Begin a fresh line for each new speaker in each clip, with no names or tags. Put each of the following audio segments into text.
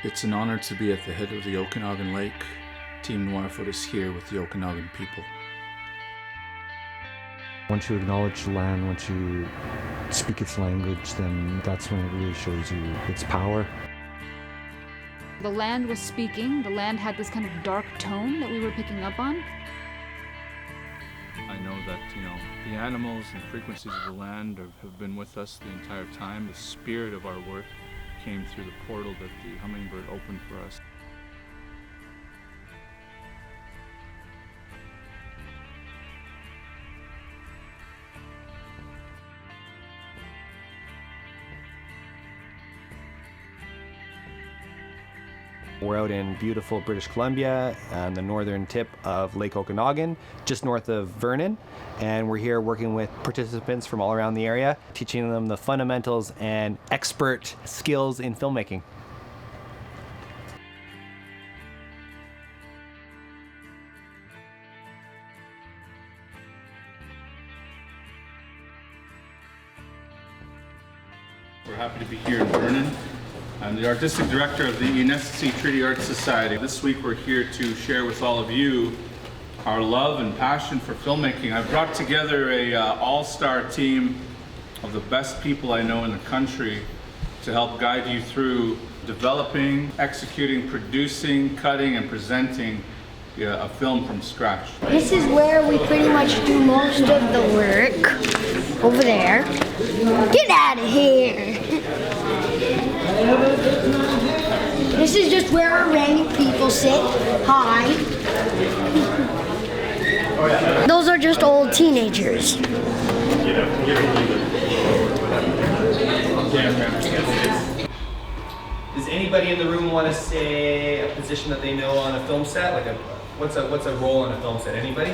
It's an honor to be at the head of the Okanagan Lake. Team Noirfoot is here with the Okanagan people.
Once you acknowledge the land, once you speak its language, then that's when it really shows you its power.
The land was speaking. The land had this kind of dark tone that we were picking up on.
I know that, the animals and frequencies of the land have been with us the entire time. The spirit of our work came through the portal that the hummingbird opened for us.
We're out in beautiful British Columbia on the northern tip of Lake Okanagan, just north of Vernon. And we're here working with participants from all around the area, teaching them the fundamentals and expert skills in filmmaking.
We're happy to be here in Vernon. I'm the artistic director of the Unesco Treaty Arts Society. This week we're here to share with all of you our love and passion for filmmaking. I've brought together a all-star team of the best people I know in the country to help guide you through developing, executing, producing, cutting, and presenting a film from scratch.
This is where we pretty much do most of the work. Over there. Get out of here! This is just where our random people sit. Hi. Those are just old teenagers.
Does anybody in the room want to say a position that they know on a film set? Like what's a role on a film set? Anybody?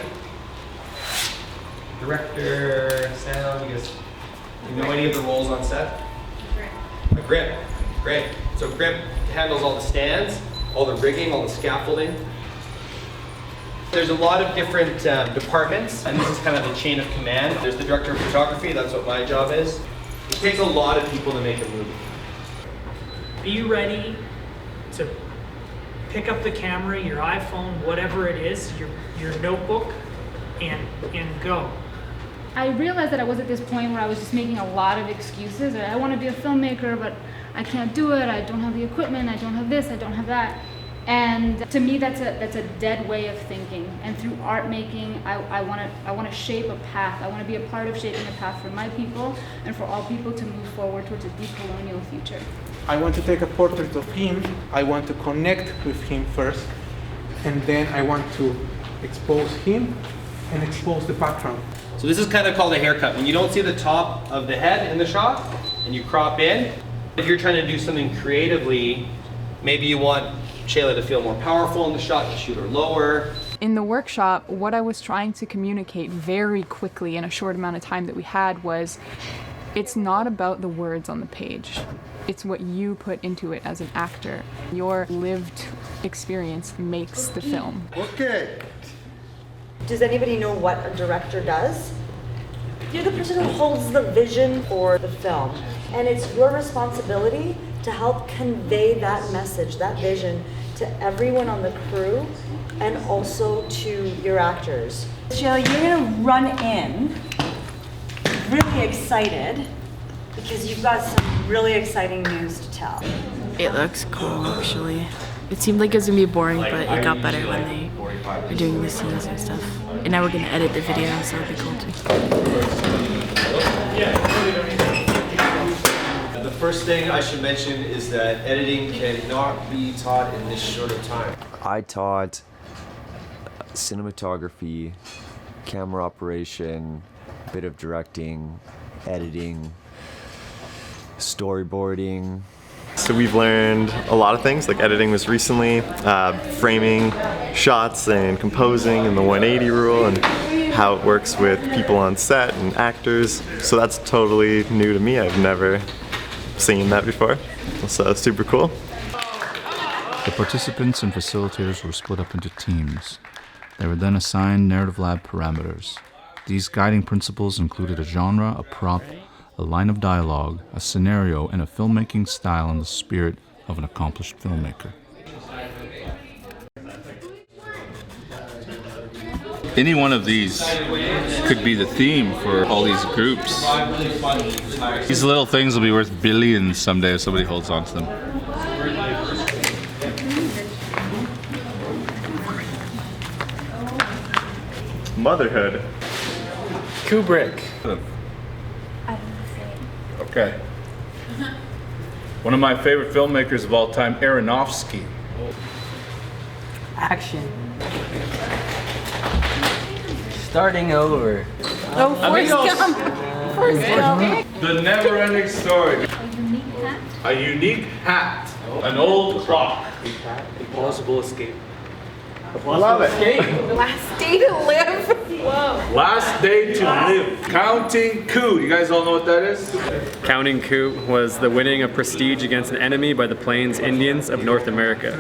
Director, sound, you guys know any of the roles on set? A grip. Great. So grip handles all the stands, all the rigging, all the scaffolding. There's a lot of different departments, and this is kind of the chain of command. There's the director of photography, that's what my job is. It takes a lot of people to make a movie.
Be ready to pick up the camera, your iPhone, whatever it is, your notebook, and go.
I realized that I was at this point where I was just making a lot of excuses. I want to be a filmmaker, but I can't do it. I don't have the equipment. I don't have this. I don't have that. And to me, that's a dead way of thinking. And through art making, I want to shape a path. I want to be a part of shaping a path for my people and for all people to move forward towards a decolonial future.
I want to take a portrait of him. I want to connect with him first, and then I want to expose him and expose the background.
So this is kind of called a haircut. When you don't see the top of the head in the shot and you crop in, if you're trying to do something creatively, maybe you want Shayla to feel more powerful in the shot, you shoot her lower.
In the workshop, what I was trying to communicate very quickly in a short amount of time that we had was, it's not about the words on the page. It's what you put into it as an actor. Your lived experience makes the film.
Okay.
Does anybody know what a director does? You're the person who holds the vision for the film, and it's your responsibility to help convey that message, that vision, to everyone on the crew and also to your actors.
Shayla, you're gonna run in really excited because you've got some really exciting news to tell.
It looks cool, actually. It seemed like it was gonna be boring, but it got better when they were doing the scenes and stuff. And now we're gonna edit the video, so it'll be cool too.
The first thing I should mention is that editing cannot be taught in this short of time.
I taught cinematography, camera operation, a bit of directing, editing, storyboarding.
So we've learned a lot of things, like editing was recently, framing shots and composing and the 180 rule and how it works with people on set and actors. So that's totally new to me. I've never seen that before, so it's super cool.
The participants and facilitators were split up into teams. They were then assigned narrative lab parameters. These guiding principles included a genre, a prop, a line of dialogue, a scenario, and a filmmaking style in the spirit of an accomplished filmmaker. Any one of these could be the theme for all these groups. These little things will be worth billions someday if somebody holds on to them.
Motherhood.
Kubrick.
Okay. One of my favorite filmmakers of all time, Aronofsky.
Action. Starting over.
Oh, Forrest Gump. Forrest Gump.
The never-ending story.
A unique hat.
A unique hat. An old clock.
Impossible escape.
Love it.
Last day to live.
Whoa.
Last Day to Live. Counting Coup. You guys all know what that is?
Counting Coup was the winning of prestige against an enemy by the Plains Indians of North America.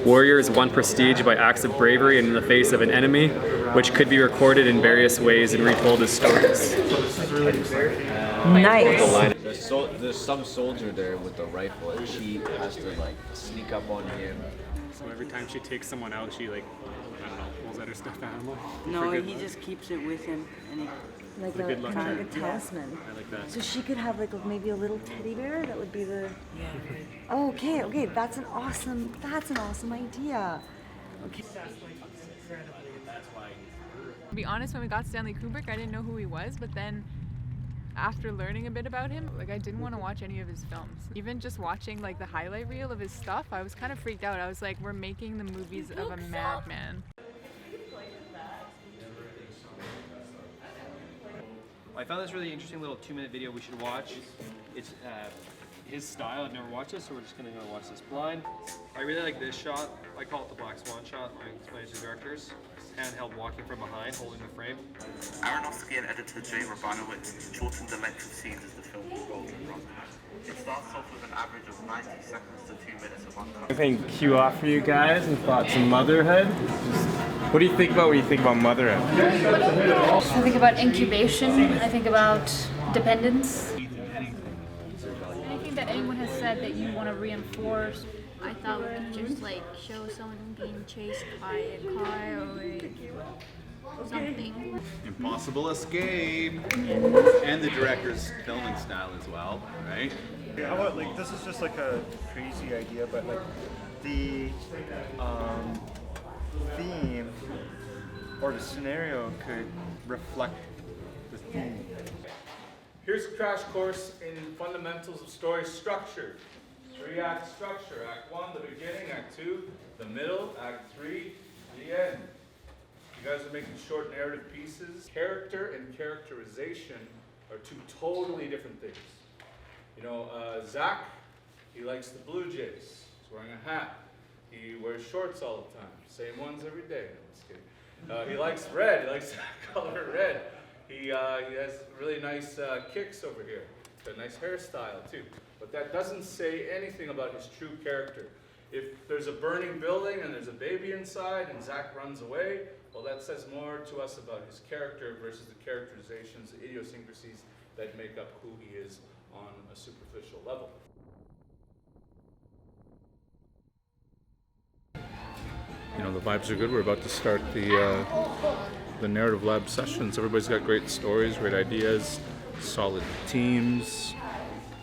Warriors won prestige by acts of bravery in the face of an enemy, which could be recorded in various ways and retold as stories.
Nice.
There's some soldier there with the rifle, and she has to like sneak up on him.
So every time she takes someone out, she like, I don't know, pulls out her stuffed animal.
No, he just keeps it with him, and he.
Like
a good luck
kind of
charm.
like a talisman.
I like that.
So she could have like maybe a little teddy bear. That would be the.
Yeah.
Oh, okay. That's an awesome idea. Okay.
To be honest, when we got Stanley Kubrick, I didn't know who he was, but then after learning a bit about him, like I didn't want to watch any of his films. Even just watching like the highlight reel of his stuff, I was kind of freaked out. I was like, we're making the movies of a madman.
I found this really interesting little 2-minute video we should watch. It's his style. I've never watched this, so we're just gonna go watch this blind. I really like this shot. I call it the Black Swan shot. I explain it to directors. Handheld walking from behind, holding the frame.
Aronofsky and editor Jay Rabinowitz shortened the length of scenes as the film rolled and run. It starts off with an average of 90 seconds to 2 minutes of uncut.
I'm going to cue off for you guys and thoughts on motherhood. What do you think about when you think about motherhood?
I think about incubation. I think about dependence. Anything that anyone has said that you want to reinforce.
I thought we could just like show someone being chased by a car or something.
Impossible escape. And the director's filming style as well, right?
How about like this is just like a crazy idea, but like the theme or the scenario could reflect the theme.
Here's a crash course in fundamentals of story structure. 3-act structure. Act 1, the beginning. Act 2, the middle. Act 3, the end. You guys are making short narrative pieces. Character and characterization are two totally different things. You know, Zach, he likes the Blue Jays. He's wearing a hat. He wears shorts all the time. Same ones every day. No, just kidding. He likes red. He likes the color red. He has really nice kicks over here. A nice hairstyle too. But that doesn't say anything about his true character. If there's a burning building and there's a baby inside and Zach runs away, well, that says more to us about his character versus the characterizations, the idiosyncrasies that make up who he is on a superficial level. You know, the vibes are good. We're about to start the narrative lab sessions. Everybody's got great stories, great ideas, solid teams,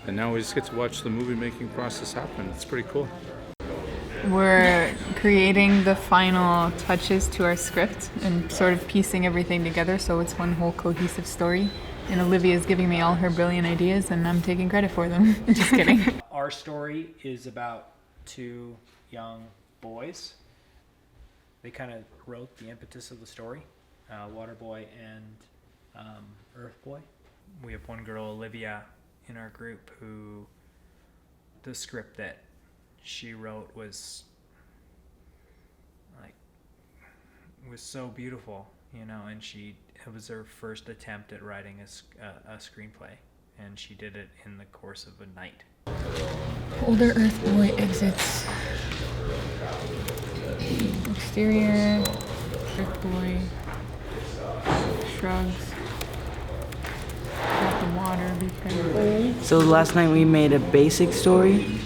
and now we just get to watch the movie making process happen. It's pretty cool.
We're creating the final touches to our script and sort of piecing everything together so it's one whole cohesive story. And Olivia's giving me all her brilliant ideas and I'm taking credit for them. Just kidding.
Our story is about two young boys. They kind of wrote the impetus of the story, Water Boy and Earth Boy. We have one girl, Olivia, in our group who the script that she wrote was so beautiful, you know, and it was her first attempt at writing a screenplay, and she did it in the course of a night.
Older Earth Boy exits. Exterior, Earth Boy, shrugs. Got the water, be careful.
So last night we made a basic story,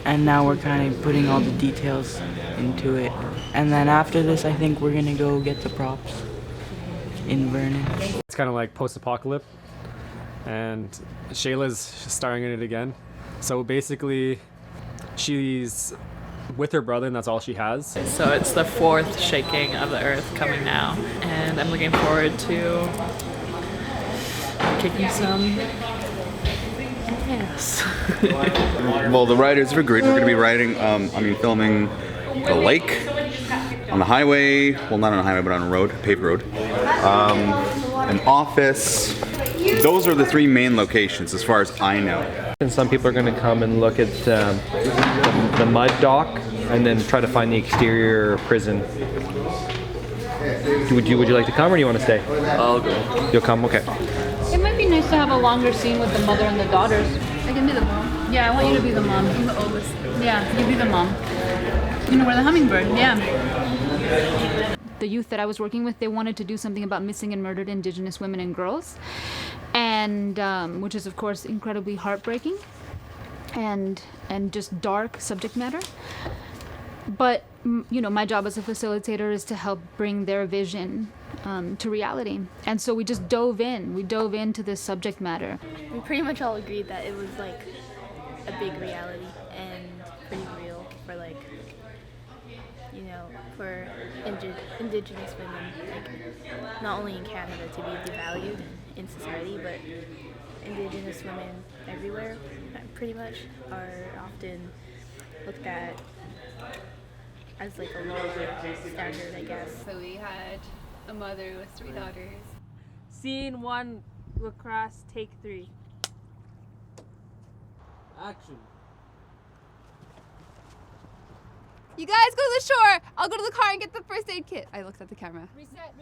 and now we're kind of putting all the details into it. And then after this, I think we're gonna go get the props in Vernon.
It's kind of like post-apocalypse, and Shayla's starring in it again. So basically, she's with her brother, and that's all she has.
So it's the 4th shaking of the earth coming now, and I'm looking forward to kicking some ass.
Well, the writers have agreed we're going to be filming the lake, on the highway, well, not on a highway, but on a road, paved road, an office. Those are the 3 main locations as far as I know.
And some people are going to come and look at the mud dock and then try to find the exterior prison. Would you like to come, or do you want to stay?
I'll go.
You'll come? Okay.
It might be nice to have a longer scene with the mother and the daughters. I can be the mom. Yeah, I want you to be the mom. I'm the oldest. Yeah, you be the mom. You know, we're the hummingbird. Yeah. The youth that I was working with, they wanted to do something about missing and murdered Indigenous women and girls, and which is of course incredibly heartbreaking and just dark subject matter. But you know, my job as a facilitator is to help bring their vision to reality, and so we just dove into this subject matter.
We pretty much all agreed that it was like a big reality and pretty real for like, you know, for Indigenous women, like not only in Canada to be devalued in society, but Indigenous women everywhere pretty much are often looked at as like a lower standard, I guess.
So we had a mother with 3 daughters.
Scene 1, lacrosse, take 3.
Action.
You guys go to the shore. I'll go to the car and get the first aid kit. I looked at the camera.
Reset.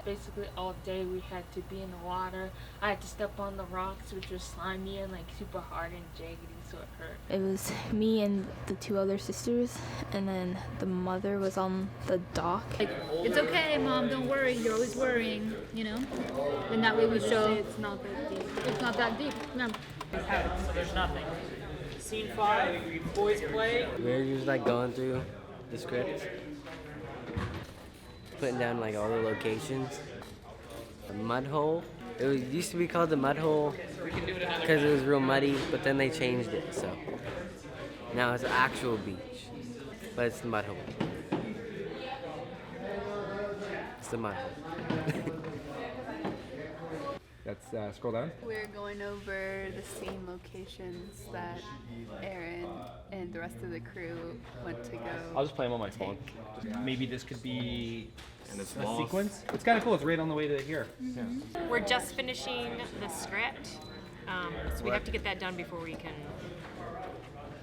Basically all day we had to be in the water. I had to step on the rocks, which was slimy and like super hard and jaggedy, so it hurt.
It was me and the 2 other sisters, and then the mother was on the dock.
Like, it's okay, Mom, don't worry, you're always worrying, you know? And that way we show
it's not that deep.
It's not that deep, no.
So there's nothing. Scene 5, boys play.
We're just like going through the script, putting down like all the locations. The mud hole. It used to be called the mud hole because it was real muddy, but then they changed it, so now it's an actual beach, but it's the mud hole. It's the mud hole.
Let's scroll down.
We're going over the scene locations that Aaron and the rest of the crew went to go.
I'll just play them on my phone. Maybe this could be
And it's
a
lost.
sequence. It's kind of cool. It's right on the way to here.
Mm-hmm.
Yeah.
We're just finishing the script, so we have to get that done before we can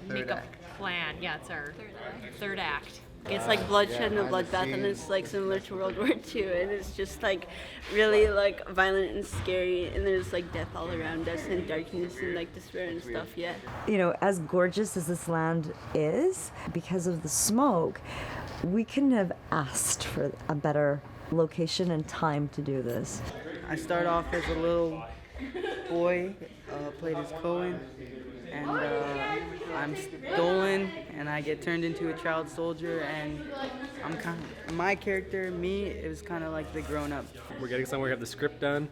make a plan. Yeah, it's our third act.
It's like bloodshed and a bloodbath, and it's like similar to World War II, and it's just like really like violent and scary, and there's like death all around us and darkness and like despair and stuff. Yeah.
You know, as gorgeous as this land is, because of the smoke, we couldn't have asked for a better location and time to do this.
I start off as a little boy, played as Cohen, and I'm stolen, and I get turned into a child soldier, and I'm kind of, my character, me, it was kind of like the grown-up.
We're getting somewhere. We have the script done.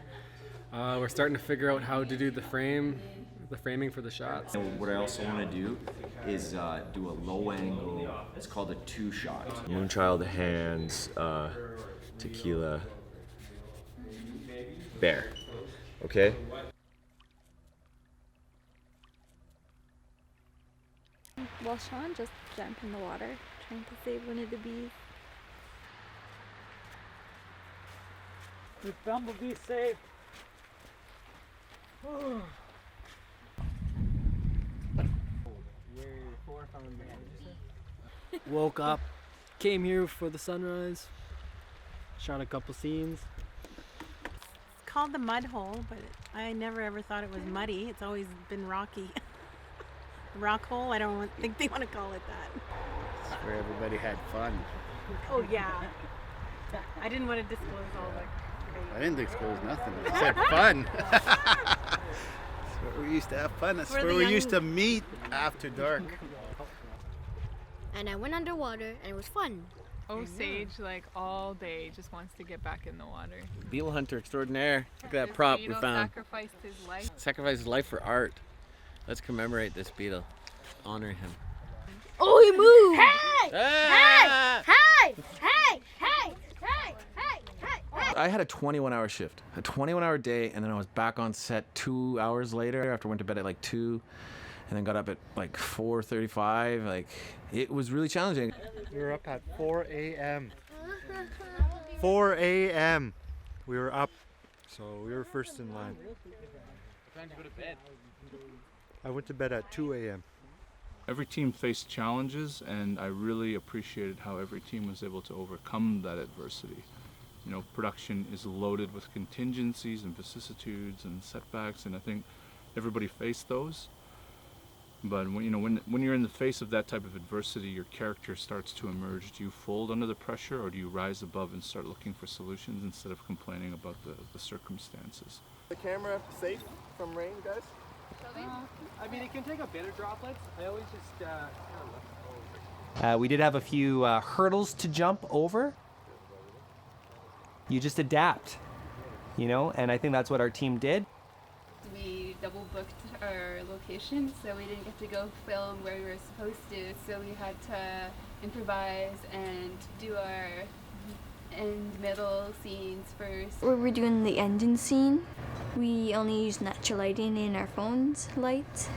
We're starting to figure out how to do the framing for the shots.
And what I also want to do is do a low angle. It's called a 2-shot. Moonchild, hands, tequila, bear. Okay.
While Sean just jumped in the water, trying to save one of the bees.
The bumblebee safe.
Woke up, came here for the sunrise, shot a couple scenes.
It's called the mud hole, but I never ever thought it was muddy. It's always been rocky. Rock hole? I don't think they want to call it that.
It's where everybody had fun.
Oh yeah. I didn't want to disclose all the.
I didn't disclose nothing. I said fun. where we used to have fun. That's
For
where
the
we
young-
used to meet after dark.
And I went underwater and it was fun.
Osage, like all day, just wants to get back in the water.
Beetle hunter extraordinaire. Look at that
This
prop we
beetle
found.
sacrificed his life.
Sacrificed his life for art. Let's commemorate this beetle. Honor him.
Oh, he moved! Hey!
Ah!
Hey! Hey! Hey! Hey! Hey! Hey!
I had a 21-hour shift, a 21-hour day, and then I was back on set 2 hours later after I went to bed at like 2, and then got up at like 4:35. Like, it was really challenging.
We were up at 4 a.m. 4 a.m. We were up, so we were first in line.
What time did you go to bed?
I went to bed at 2 a.m.
Every team faced challenges, and I really appreciated how every team was able to overcome that adversity. You know, production is loaded with contingencies and vicissitudes and setbacks, and I think everybody faced those. But when you're in the face of that type of adversity, your character starts to emerge. Do you fold under the pressure, or do you rise above and start looking for solutions instead of complaining about the circumstances?
The camera safe from rain, guys?
I mean, it can take a bit of droplets. I always just we did have a few hurdles to jump over. You just adapt, you know, and I think that's what our team did.
We double booked our location, so we didn't get to go film where we were supposed to, so we had to improvise and do our end middle scenes first.
When we're doing the ending scene, we only used natural lighting in our phone's lights.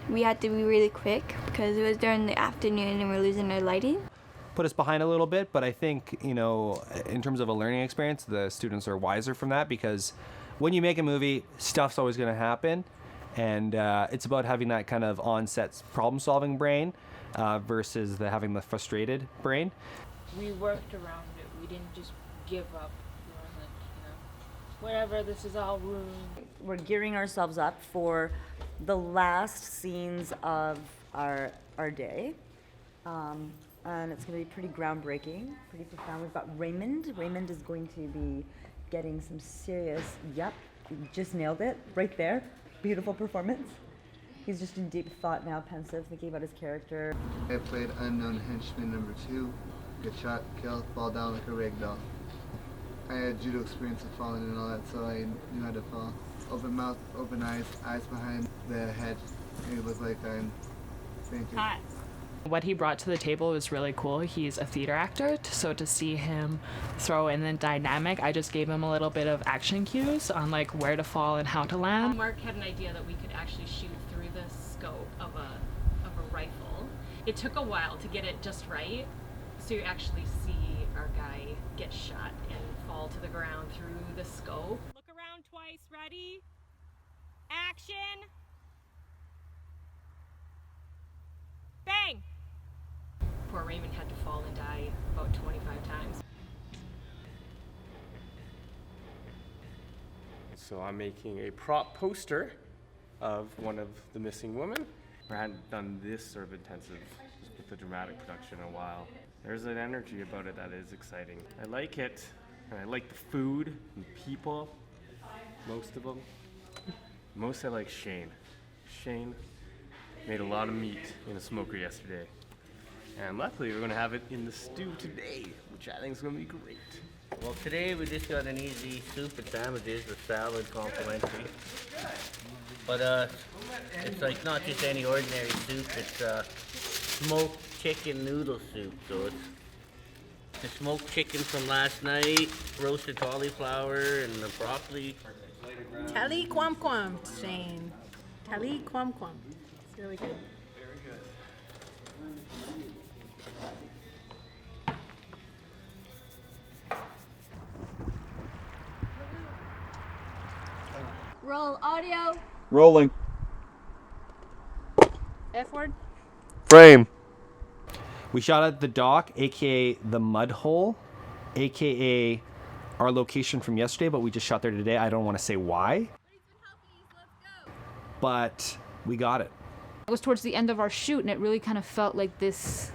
We had to be really quick because it was during the afternoon and we're losing our lighting.
Put us behind a little bit, but I think, you know, in terms of a learning experience, the students are wiser from that, because when you make a movie, stuff's always going to happen, and it's about having that kind of on-set problem-solving brain versus having the frustrated brain.
We worked around it. We didn't just give up. We wasn't, you know, whatever, this is all ruined.
We're gearing ourselves up for the last scenes of our day. And it's going to be pretty groundbreaking, pretty profound. We've got Raymond. Raymond is going to be getting some serious, yep, you just nailed it, right there. Beautiful performance. He's just in deep thought now, pensive, thinking about his character.
I played unknown henchman number 2. Get shot, kill, fall down like a rag doll. I had judo experience of falling and all that, so I knew how to fall. Open mouth, open eyes, eyes behind the head. It looked like I'm fainting.
What he brought to the table was really cool. He's a theater actor, so to see him throw in the dynamic, I just gave him a little bit of action cues on like where to fall and how to land.
Mark had an idea that we could actually shoot through the scope of a rifle. It took a while to get it just right, so you actually see our guy get shot and fall to the ground through the scope.
Look around twice, ready? Action! Bang!
Poor Raymond had to fall and die about 25 times.
So I'm making a prop poster of one of the missing women. I hadn't done this sort of intensive with the dramatic production in a while. There's an energy about it that is exciting. I like it, and I like the food and people, most of them. Most I like Shane. Shane made a lot of meat in a smoker yesterday. And luckily we're gonna have it in the stew today, which I think is gonna be great.
Well, today we just got an easy soup and sandwiches with salad complimentary. But it's like not just any ordinary soup, it's smoked chicken noodle soup. So it's the smoked chicken from last night, roasted cauliflower, and the broccoli.
Tali Kwam Kwam, Shane. Tali Kwam Kwam. It's really good.
Roll audio.
Rolling.
F word.
Frame.
We shot at the dock, aka the mud hole, aka our location from yesterday, but we just shot there today. I don't want to say why, but we got it.
It was towards the end of our shoot, and it really kind of felt like this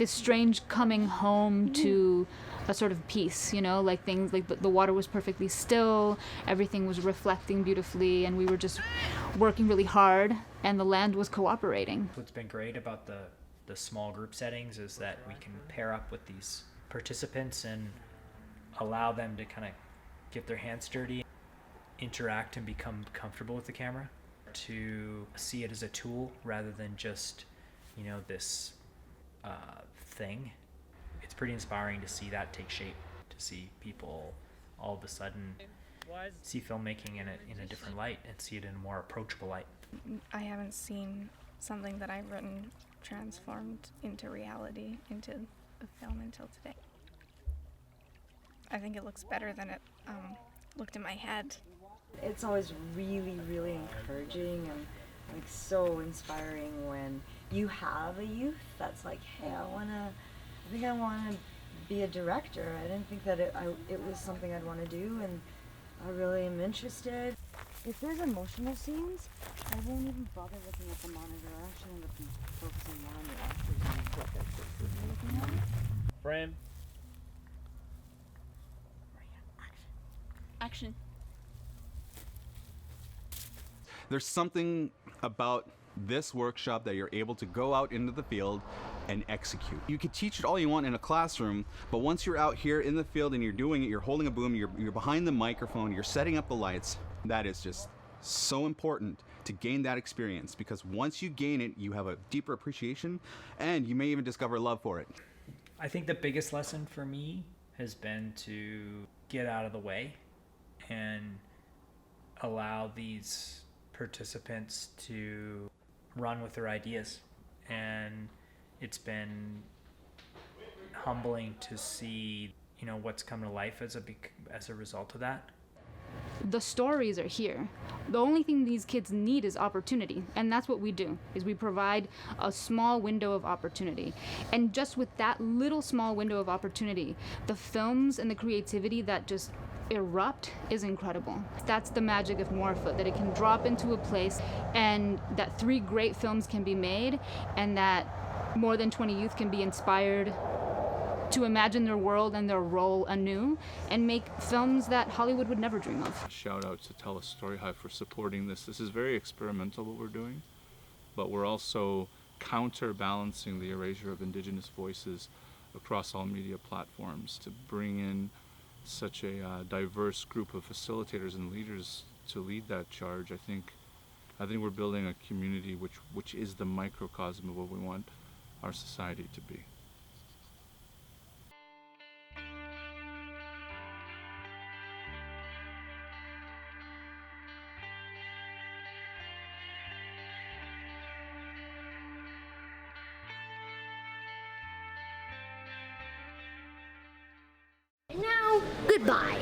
strange coming home to a sort of peace, you know, like things like the water was perfectly still, everything was reflecting beautifully, and we were just working really hard, and the land was cooperating.
What's been great about the small group settings is that we can pair up with these participants and allow them to kind of get their hands dirty, interact and become comfortable with the camera, to see it as a tool rather than just, you know, this thing. It's pretty inspiring to see that take shape, to see people all of a sudden see filmmaking in a different light and see it in a more approachable light.
I haven't seen something that I've written transformed into reality, into a film until today. I think it looks better than it looked in my head.
It's always really, really encouraging and like so inspiring when you have a youth that's like, hey, I think I want to be a director. I didn't think that it was something I'd want to do, and I really am interested. If there's emotional scenes, I won't even bother looking at the monitor. I actually end up focusing more on the actors and what their faces are looking at.
Frame.
Action.
There's something about this workshop that you're able to go out into the field and execute. You could teach it all you want in a classroom, but once you're out here in the field and you're doing it, you're holding a boom, you're behind the microphone, you're setting up the lights, that is just so important to gain that experience, because once you gain it, you have a deeper appreciation and you may even discover love for it.
I think the biggest lesson for me has been to get out of the way and allow these participants to run with their ideas. And it's been humbling to see, you know, what's come to life as a result of that.
The stories are here. The only thing these kids need is opportunity, and that's what we do, is we provide a small window of opportunity. And just with that little small window of opportunity, the films and the creativity that just erupt is incredible. That's the magic of Moorfoot, that it can drop into a place and that 3 great films can be made, and that more than 20 youth can be inspired to imagine their world and their role anew and make films that Hollywood would never dream of.
Shout out to Telus Story Hive for supporting this. This is very experimental what we're doing, but we're also counterbalancing the erasure of Indigenous voices across all media platforms to bring in such a diverse group of facilitators and leaders to lead that charge. I think we're building a community which is the microcosm of what we want our society to be.
Now, goodbye.